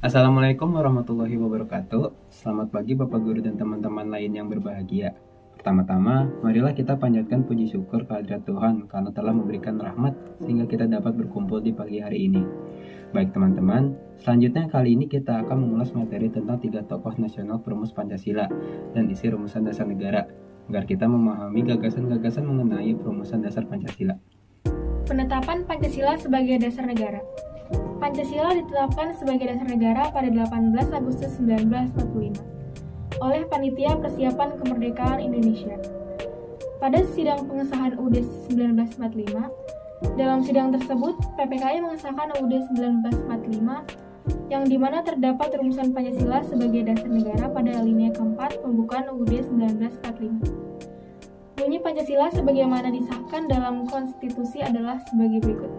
Assalamualaikum warahmatullahi wabarakatuh. Selamat pagi Bapak Guru dan teman-teman lain yang berbahagia. Pertama-tama, marilah kita panjatkan puji syukur kehadirat Tuhan karena telah memberikan rahmat sehingga kita dapat berkumpul di pagi hari ini. Baik teman-teman, selanjutnya kali ini kita akan mengulas materi tentang 3 tokoh nasional perumus Pancasila dan isi rumusan dasar negara, agar kita memahami gagasan-gagasan mengenai perumusan dasar Pancasila. Penetapan Pancasila sebagai dasar negara. Pancasila ditetapkan sebagai dasar negara pada 18 Agustus 1945 oleh Panitia Persiapan Kemerdekaan Indonesia. Pada sidang pengesahan UUD 1945, dalam sidang tersebut PPKI mengesahkan UUD 1945 yang dimana terdapat rumusan Pancasila sebagai dasar negara pada alinea keempat pembukaan UUD 1945. Bunyi Pancasila sebagaimana disahkan dalam konstitusi adalah sebagai berikut.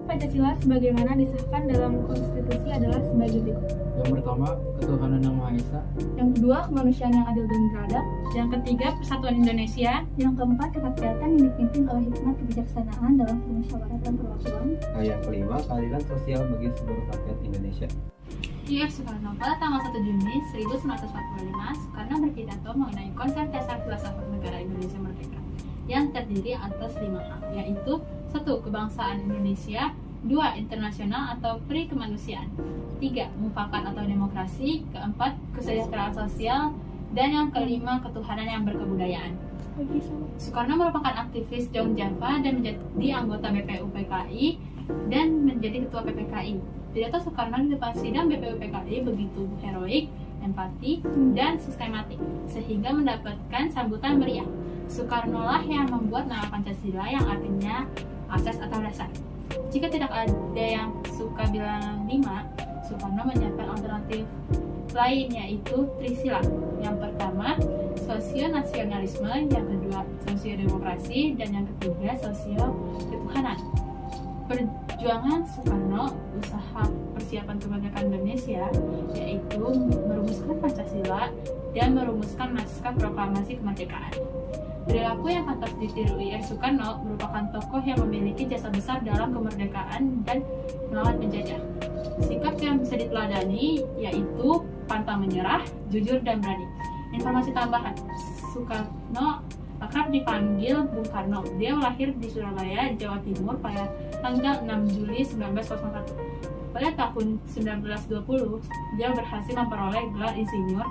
Pancasila sebagaimana disahkan dalam konstitusi adalah sebagai berikut. Yang pertama, ketuhanan yang Maha Esa. Yang kedua, kemanusiaan yang adil dan beradab. Yang ketiga, persatuan Indonesia. Yang keempat, kerakyatan yang dipimpin oleh hikmat kebijaksanaan dalam permusyawaratan perwakilan. Yang kelima, keadilan sosial bagi seluruh rakyat Indonesia. Y.F. Soekarno pada tanggal 1 Juni 1945, Soekarno berpidato mengenai konsep dasar filsafat negara Indonesia Merdeka yang terdiri atas 5 hal, yaitu 1. Kebangsaan Indonesia, 2. Internasional atau perikemanusiaan, 3. Mufakat atau demokrasi, 4. Kesejahteraan sosial, dan yang kelima, ketuhanan yang berkebudayaan. Soekarno merupakan aktivis Jong Java dan menjadi anggota BPU PKI dan menjadi ketua PPKI. Pidato Soekarno di depan sidang BPU PKI begitu heroik, empati, dan sistematik, sehingga mendapatkan sambutan meriah. Soekarno lah yang membuat nama Pancasila yang artinya asas atau dasar. Jika tidak ada yang suka bilang 5, Soekarno menyiapkan alternatif lain, yaitu Trisila. Yang pertama, sosio-nasionalisme, yang kedua, sosio-demokrasi, dan yang ketiga, sosio-ketuhanan. Perjuangan Soekarno, usaha persiapan kemerdekaan Indonesia, yaitu merumuskan Pancasila dan merumuskan naskah proklamasi kemerdekaan. Perilaku yang pantas ditiru Y.F. Soekarno merupakan tokoh yang memiliki jasa besar dalam kemerdekaan dan melawan penjajah. Sikap yang bisa diteladani yaitu pantang menyerah, jujur, dan berani. Informasi tambahan, Soekarno akrab dipanggil Bung Karno. Dia lahir di Surabaya, Jawa Timur pada tanggal 6 Juli 1901. Pada tahun 1920, dia berhasil memperoleh gelar insinyur.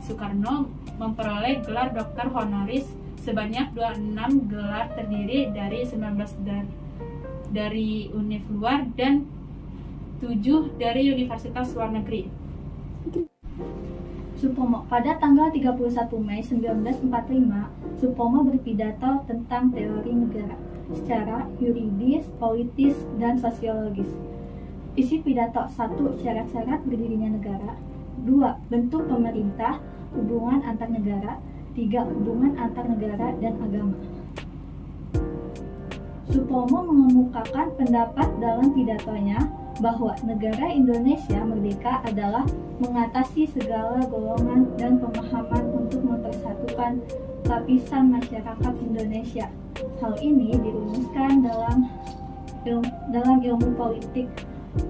Soekarno memperoleh gelar doktor honoris sebanyak 26 gelar terdiri dari 19 dari univ luar dan 7 dari universitas luar negeri. Supomo pada tanggal 31 Mei 1945, Supomo berpidato tentang teori negara secara yuridis, politis, dan sosiologis. Isi pidato: 1. Syarat-syarat berdirinya negara, 2. Bentuk pemerintah, hubungan antar negara, 3. Hubungan antar negara dan agama. Supomo mengemukakan pendapat dalam pidatonya bahwa negara Indonesia merdeka adalah mengatasi segala golongan dan pemahaman untuk mempersatukan lapisan masyarakat Indonesia. Hal ini dirumuskan dalam ilmu politik,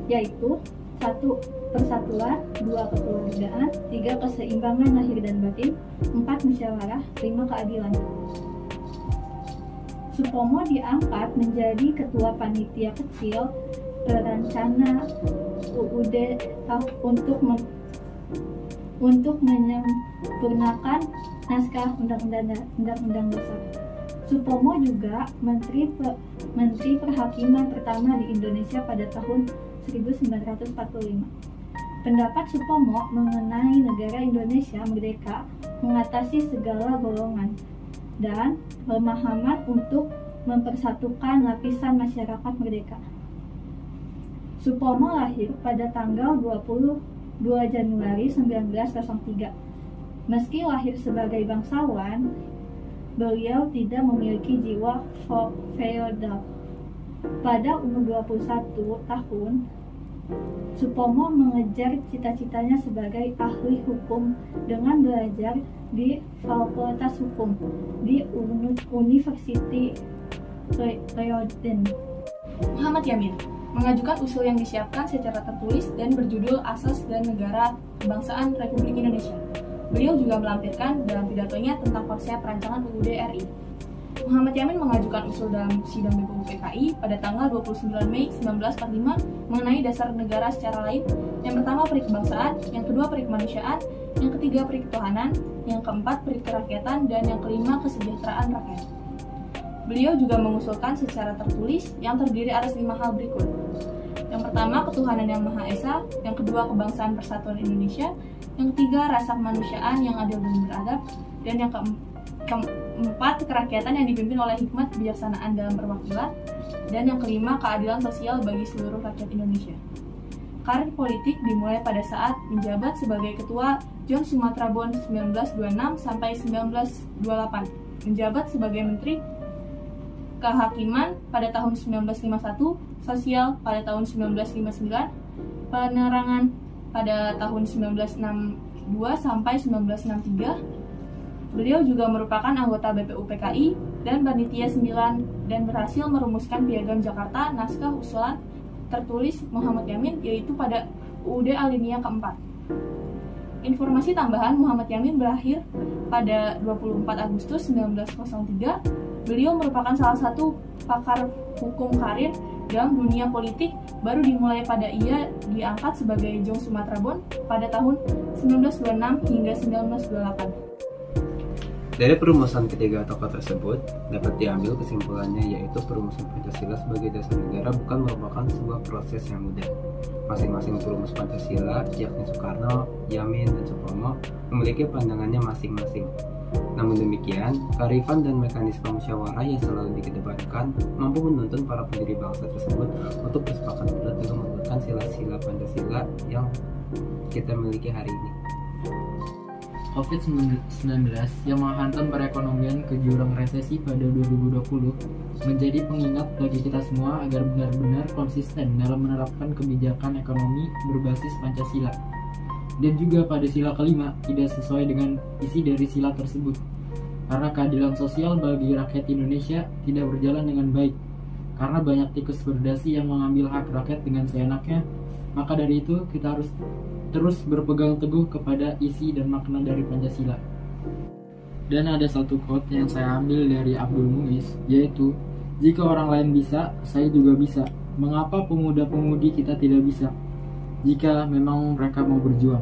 yaitu 1. Persatuan, 2. Kekeluargaan, 3. Keseimbangan lahir dan batin, 4. Musyawarah, 5. Keadilan. Supomo diangkat menjadi ketua panitia kecil perencana UUD untuk menyempurnakan naskah Undang-Undang Dasar. Supomo juga Menteri Perhakiman pertama di Indonesia pada tahun 1945. Pendapat Supomo mengenai negara Indonesia merdeka mengatasi segala golongan dan pemahaman untuk mempersatukan lapisan masyarakat merdeka. Supomo lahir pada tanggal 22 Januari 1903. Meski lahir sebagai bangsawan, beliau tidak memiliki jiwa feodal. Pada umur 21 tahun, Supomo mengejar cita-citanya sebagai ahli hukum dengan belajar di Fakultas Hukum di University Leiden. Muhammad Yamin mengajukan usul yang disiapkan secara tertulis dan berjudul Asas dan Negara Kebangsaan Republik Indonesia. Beliau juga melampirkan dalam pidatonya tentang konsep perancangan UUD RI. Muhammad Yamin mengajukan usul dalam sidang BPU PKI pada tanggal 29 Mei 1945 mengenai dasar negara secara lain. Yang pertama peri kebangsaan, yang kedua peri kemanusiaan, yang ketiga peri ketuhanan, yang keempat peri kerakyatan, dan yang kelima kesejahteraan rakyat. Beliau juga mengusulkan secara tertulis yang terdiri atas 5 hal berikut. Yang pertama, ketuhanan yang Maha Esa, yang kedua kebangsaan persatuan Indonesia, yang ketiga rasa kemanusiaan yang adil dan beradab, dan yang keempat kerakyatan yang dipimpin oleh hikmat kebijaksanaan dalam perwakilan, dan yang kelima keadilan sosial bagi seluruh rakyat Indonesia. Karir politik dimulai pada saat menjabat sebagai ketua John Sumatra Bond 1926 sampai 1928, menjabat sebagai menteri Kehakiman pada tahun 1951, Sosial pada tahun 1959, Penerangan pada tahun 1962 sampai 1963. Beliau juga merupakan anggota BPU PKI dan Panitia 9 dan berhasil merumuskan Piagam Jakarta naskah usulan tertulis Muhammad Yamin, yaitu pada UUD alinea keempat. Informasi tambahan, Muhammad Yamin berakhir pada 24 Agustus 1903. Beliau merupakan salah satu pakar hukum karir dalam dunia politik, baru dimulai pada ia diangkat sebagai Jong Sumatra Bond pada tahun 1926 hingga 1928. Dari perumusan ketiga tokoh tersebut, dapat diambil kesimpulannya yaitu perumusan Pancasila sebagai dasar negara bukan merupakan sebuah proses yang mudah. Masing-masing perumus Pancasila, yakni Soekarno, Yamin, dan Supomo, memiliki pandangannya masing-masing. Namun demikian, kearifan dan mekanisme musyawarah yang selalu dikedepankan mampu menuntun para pendiri bangsa tersebut untuk bersepakat bulat dalam membuatkan sila-sila Pancasila yang kita miliki hari ini. COVID-19 yang menghantam perekonomian ke jurang resesi pada 2020 menjadi pengingat bagi kita semua agar benar-benar konsisten dalam menerapkan kebijakan ekonomi berbasis Pancasila. Dan juga pada sila kelima tidak sesuai dengan isi dari sila tersebut. Karena keadilan sosial bagi rakyat Indonesia tidak berjalan dengan baik. Karena banyak tikus berdasi yang mengambil hak rakyat dengan seenaknya, maka dari itu kita harus terus berpegang teguh kepada isi dan makna dari Pancasila. Dan ada satu quote yang saya ambil dari Abdul Muiz, yaitu, "Jika orang lain bisa, saya juga bisa. Mengapa pemuda-pemudi kita tidak bisa? Jika memang mereka mau berjuang."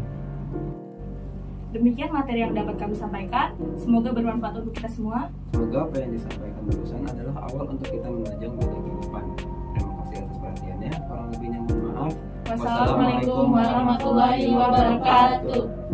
Demikian materi yang dapat kami sampaikan. Semoga bermanfaat untuk kita semua. Semoga apa yang disampaikan barusan adalah awal untuk kita menajam pada kehidupan. Terima kasih atas perhatiannya. Kurang lebihnya mohon maaf. Wassalamualaikum warahmatullahi wabarakatuh.